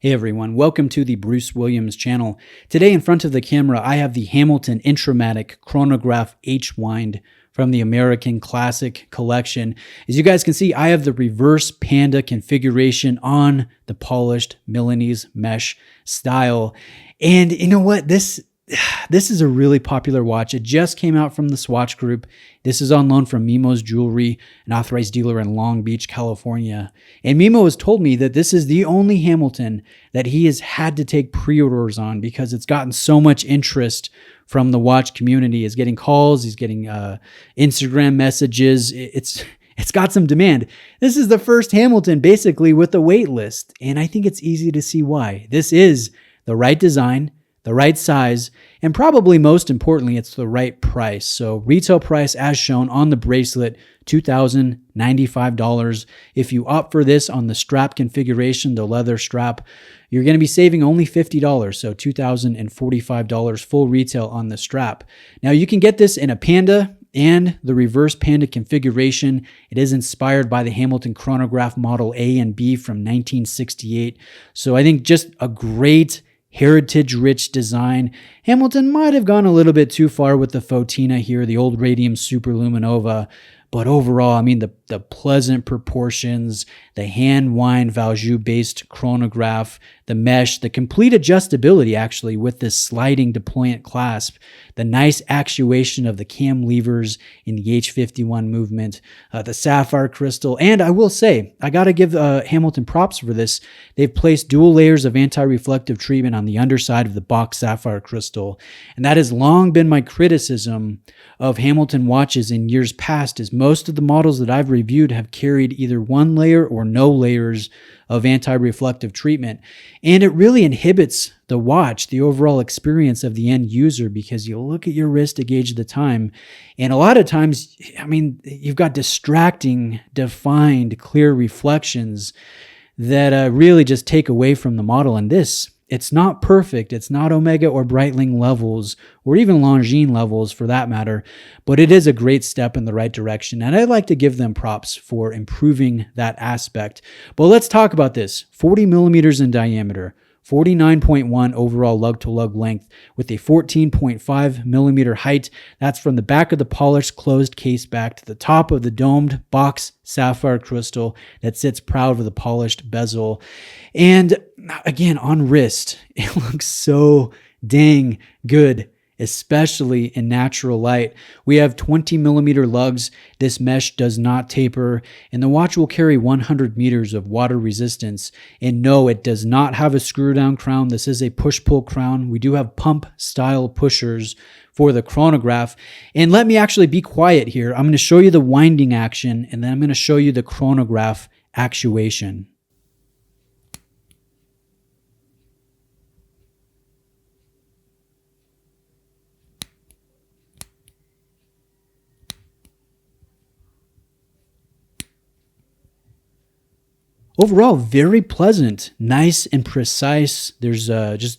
Hey everyone, welcome to the Bruce Williams channel. Today in front of the camera, I have the Hamilton Intramatic Chronograph H-Wind from the American Classic Collection. As you guys can see, I have the reverse Panda configuration on the polished Milanese mesh style. And you know what? This is a really popular watch. It just came out from the SWATCH Group. This is on loan from Mimo's Jewelry, an authorized dealer in Long Beach, California. And Mimo has told me that this is the only Hamilton that he has had to take pre-orders on because it's gotten so much interest from the watch community. He's getting calls, he's getting Instagram messages. It's got some demand. This is the first Hamilton basically with a wait list, and I think it's easy to see why. This is the right design, the right size, and probably most importantly, it's the right price. So retail price as shown on the bracelet, $2,095. If you opt for this on the strap configuration, the leather strap, you're going to be saving only $50, so $2,045 full retail on the strap. Now you can get this in a Panda and the reverse Panda configuration. It is inspired by the Hamilton Chronograph Model A and B from 1968. So I think just a great heritage-rich design. Hamilton might have gone a little bit too far with the Fotina here, the old Radium Superluminova. But overall, I mean, the pleasant proportions, the hand-wind Valjoux-based chronograph, the mesh, the complete adjustability, actually, with this sliding deployant clasp, the nice actuation of the cam levers in the H51 movement, the sapphire crystal. And I will say, I got to give Hamilton props for this. They've placed dual layers of anti-reflective treatment on the underside of the box sapphire crystal. And that has long been my criticism of Hamilton watches in years past, is most of the models that I've reviewed have carried either one layer or no layers of anti-reflective treatment. And it really inhibits the watch, the overall experience of the end user, because you look at your wrist to gauge the time. And a lot of times, I mean, you've got distracting, defined, clear reflections that really just take away from the model. And this, it's not perfect. It's not Omega or Breitling levels, or even Longines levels for that matter, but it is a great step in the right direction. And I'd like to give them props for improving that aspect. But let's talk about this. 40 millimeters in diameter, 49.1 overall lug-to-lug length with a 14.5 millimeter height. That's from the back of the polished closed case back to the top of the domed box sapphire crystal that sits proud of the polished bezel. And again, on wrist, it looks so dang good, especially in natural light. We have 20 millimeter lugs. This mesh does not taper, and the watch will carry 100 meters of water resistance. And no, it does not have a screw down crown. This is a push-pull crown. We do have pump style pushers for the chronograph. And let me actually be quiet here. I'm going to show you the winding action, and then I'm going to show you the chronograph actuation. Overall, very pleasant, nice and precise. There's just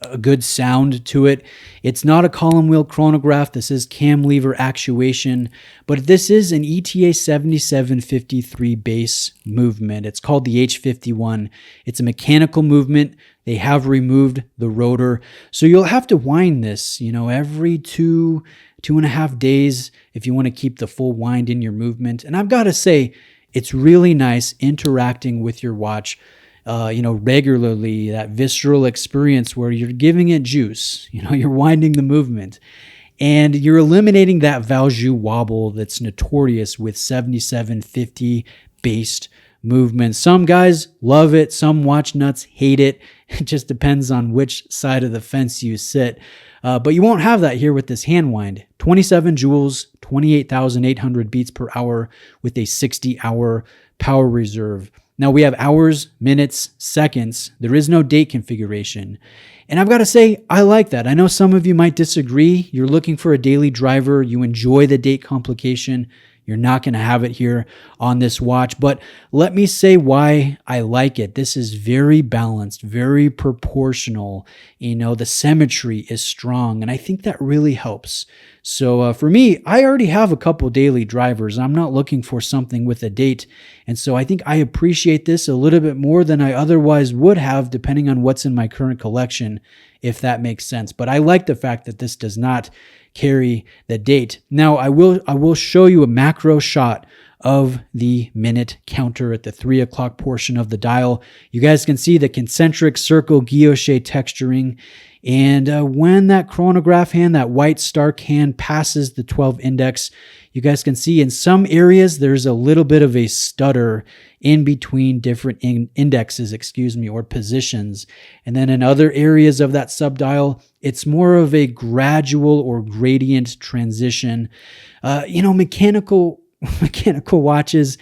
a good sound to it. It's not a column wheel chronograph. This is cam lever actuation, but this is an ETA 7753 base movement. It's called the H51. It's a mechanical movement. They have removed the rotor. So you'll have to wind this, every 2.5 days if you want to keep the full wind in your movement. And I've got to say, it's really nice interacting with your watch, regularly, that visceral experience where you're giving it juice, you're winding the movement, and you're eliminating that Valjoux wobble that's notorious with 7750 based movements. Some guys love it. Some watch nuts hate it. It just depends on which side of the fence you sit. But you won't have that here with this hand wind. 27 joules, 28,800 beats per hour with a 60-hour power reserve. Now we have hours, minutes, seconds. There is no date configuration. And I've got to say, I like that. I know some of you might disagree. You're looking for a daily driver. You enjoy the date complication. You're not going to have it here on this watch, but let me say why I like it. This is very balanced, very proportional. The symmetry is strong, and I think that really helps. So for me, I already have a couple daily drivers. I'm not looking for something with a date. And so I think I appreciate this a little bit more than I otherwise would have, depending on what's in my current collection, if that makes sense. But I like the fact that this does not carry the date. Now I will show you a macro shot of the minute counter at the 3 o'clock portion of the dial. You guys can see the concentric circle guilloche texturing. And when that chronograph hand, that white Stark hand, passes the 12 index, you guys can see in some areas there's a little bit of a stutter in between different indexes, or positions. And then in other areas of that subdial, it's more of a gradual or gradient transition. Mechanical watches,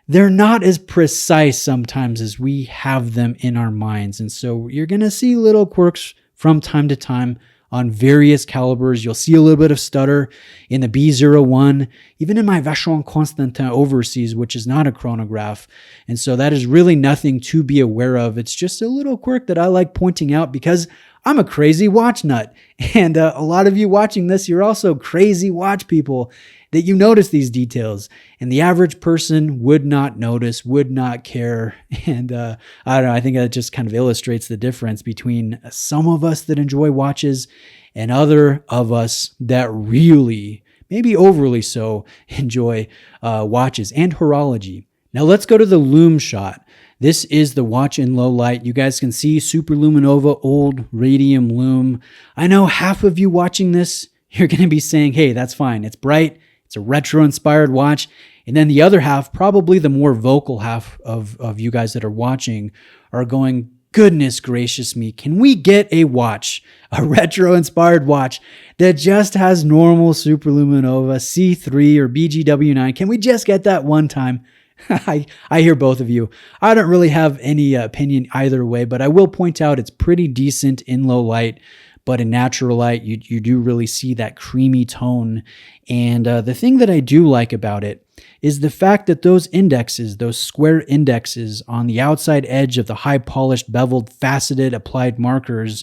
they're not as precise sometimes as we have them in our minds. And so you're going to see little quirks from time to time on various calibers. You'll see a little bit of stutter in the B01, even in my Vacheron Constantin Overseas, which is not a chronograph. And so that is really nothing to be aware of. It's just a little quirk that I like pointing out because I'm a crazy watch nut. And a lot of you watching this, you're also crazy watch people that you notice these details. And the average person would not notice, would not care. And I don't know, I think that just kind of illustrates the difference between some of us that enjoy watches and other of us that really, maybe overly so, enjoy watches and horology. Now let's go to the lume shot. This is the watch in low light. You guys can see Superluminova old radium lume. I know half of you watching this, you're going to be saying, hey, that's fine. It's bright. It's a retro-inspired watch. And then the other half, probably the more vocal half of you guys that are watching, are going, goodness gracious me, can we get a watch, a retro-inspired watch that just has normal Superluminova C3 or BGW9? Can we just get that one time? I hear both of you. I don't really have any opinion either way, but I will point out it's pretty decent in low light. But in natural light, you do really see that creamy tone. And the thing that I do like about it is the fact that those indexes, those square indexes on the outside edge of the high polished, beveled, faceted, applied markers,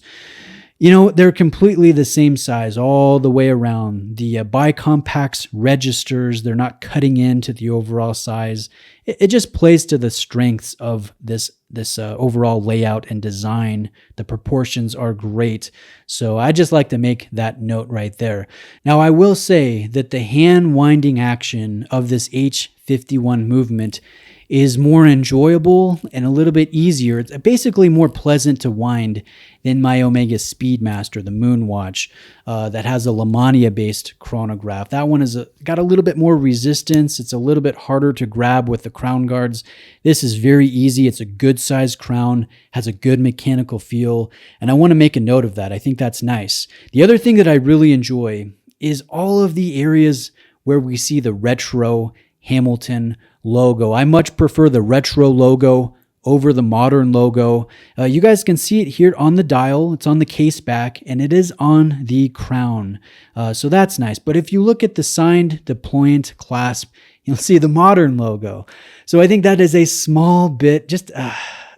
they're completely the same size all the way around. The bicompax registers, they're not cutting into the overall size. It just plays to the strengths of this overall layout and design. The proportions are great. So I just like to make that note right there. Now I will say that the hand winding action of this H51 movement is more enjoyable and a little bit easier. It's basically more pleasant to wind than my Omega Speedmaster, the Moon watch, that has a Lemania-based chronograph. That one has got a little bit more resistance. It's a little bit harder to grab with the crown guards. This is very easy. It's a good-sized crown, has a good mechanical feel, and I want to make a note of that. I think that's nice. The other thing that I really enjoy is all of the areas where we see the retro Hamilton logo. I much prefer the retro logo over the modern logo. You guys can see it here on the dial. It's on the case back, and it is on the crown. So that's nice. But if you look at the signed deployant clasp, you'll see the modern logo. So I think that is a small bit, just a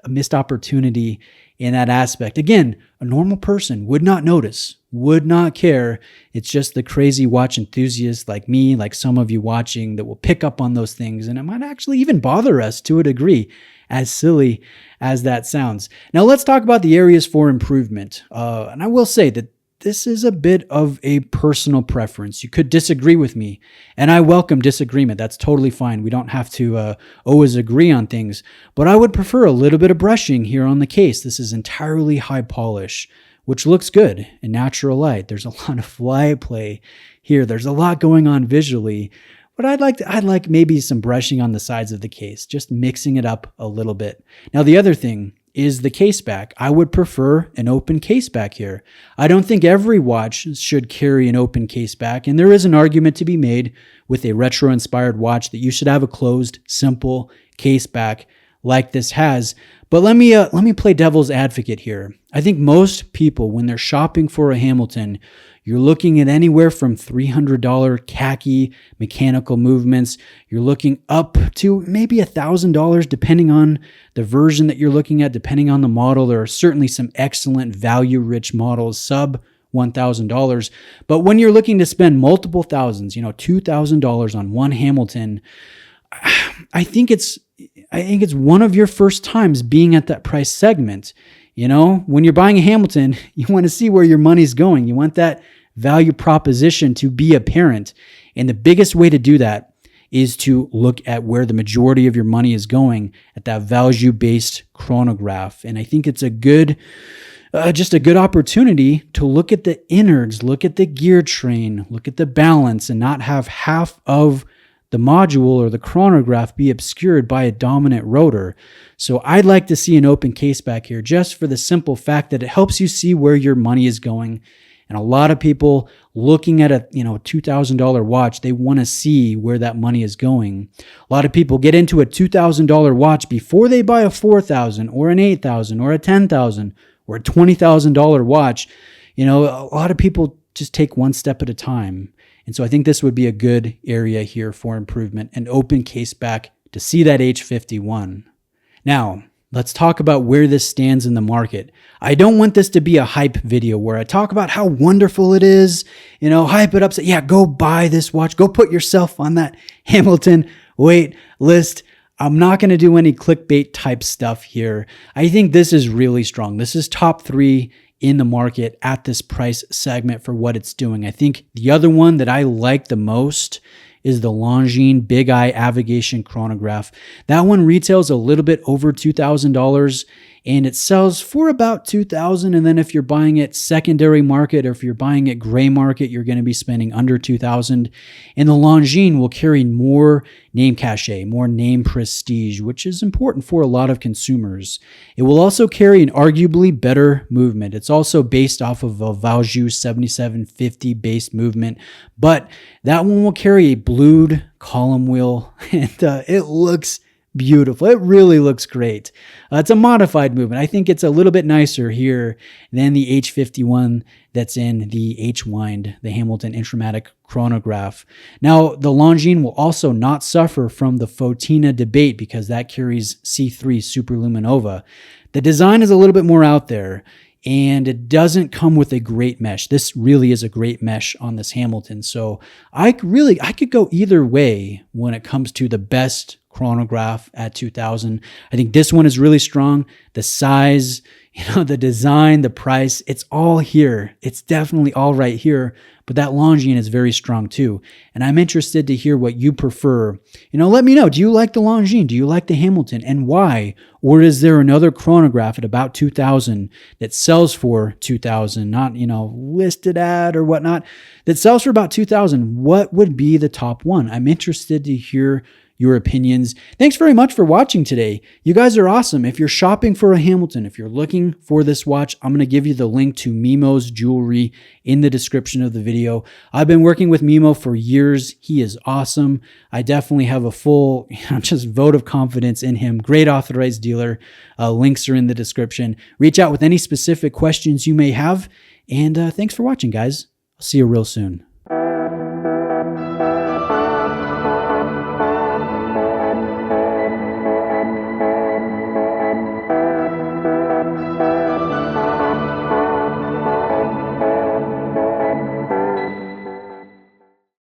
missed opportunity in that aspect. Again, a normal person would not notice, would not care. It's just the crazy watch enthusiast like me, like some of you watching, that will pick up on those things, and it might actually even bother us to a degree, as silly as that sounds. Now let's talk about the areas for improvement. And I will say that this is a bit of a personal preference. You could disagree with me, and I welcome disagreement. That's totally fine. We don't have to always agree on things, but I would prefer a little bit of brushing here on the case. This is entirely high polish, which looks good in natural light. There's a lot of fly play here. There's a lot going on visually, but I'd like maybe some brushing on the sides of the case, just mixing it up a little bit. Now, the other thing is the case back. I would prefer an open case back here. I don't think every watch should carry an open case back, and there is an argument to be made with a retro-inspired watch that you should have a closed, simple case back like this has. But let me play devil's advocate here. I think people, when they're shopping for a Hamilton, you're looking at anywhere from $300 khaki mechanical movements. You're looking up to maybe $1,000 depending on the version that you're looking at, depending on the model. There are certainly some excellent value-rich models, sub $1,000. But when you're looking to spend multiple thousands, $2,000 on one Hamilton, I think it's one of your first times being at that price segment. When you're buying a Hamilton, you want to see where your money's going. You want that value proposition to be apparent. And the biggest way to do that is to look at where the majority of your money is going at that value-based chronograph. And I think it's a good opportunity to look at the innards, look at the gear train, look at the balance, and not have half of the module or the chronograph be obscured by a dominant rotor. So I'd like to see an open case back here just for the simple fact that it helps you see where your money is going. And a lot of people looking at a $2,000 watch, they want to see where that money is going. A lot of people get into a $2,000 watch before they buy a $4,000 or an $8,000 or a $10,000 or a $20,000 watch. A lot of people just take one step at a time. And so I think this would be a good area here for improvement, an open case back to see that H51. Now, let's talk about where this stands in the market. I don't want this to be a hype video where I talk about how wonderful it is, hype it up, say, yeah, go buy this watch, go put yourself on that Hamilton wait list. I'm not going to do any clickbait type stuff here. I think this is really strong. This is top 3 in the market at this price segment for what it's doing. I think the other one that I like the most is the Longines Big Eye Avigation Chronograph. That one retails a little bit over $2,000 and it sells for about $2,000. And then if you're buying it secondary market or if you're buying it gray market, you're going to be spending under $2,000. And the Longines will carry more name cachet, more name prestige, which is important for a lot of consumers. It will also carry an arguably better movement. It's also based off of a Valjoux 7750 based movement, but that one will carry a blued column wheel and it looks beautiful. It really looks great. It's a modified movement. I think it's a little bit nicer here than the H51 that's in the H-Wind, the Hamilton Intramatic chronograph. Now, the Longines will also not suffer from the Fotina debate because that carries C3 Superluminova. The design is a little bit more out there and it doesn't come with a great mesh. This really is a great mesh on this Hamilton. So I could go either way when it comes to the best chronograph at $2,000. I think this one is really strong. The size, the design, the price, it's all here. It's definitely all right here, but that Longines is very strong too. And I'm interested to hear what you prefer. Let me know. Do you like the Longines? Do you like the Hamilton and why? Or is there another chronograph at about $2,000 that sells for $2,000, not, listed at or whatnot, that sells for about $2,000? What would be the top one? I'm interested to hear your opinions. Thanks very much for watching today. You guys are awesome. If you're shopping for a Hamilton, if you're looking for this watch, I'm going to give you the link to Mimo's jewelry in the description of the video. I've been working with Mimo for years. He is awesome. I definitely have a full just vote of confidence in him. Great authorized dealer. Links are in the description. Reach out with any specific questions you may have. And thanks for watching, guys. I'll see you real soon.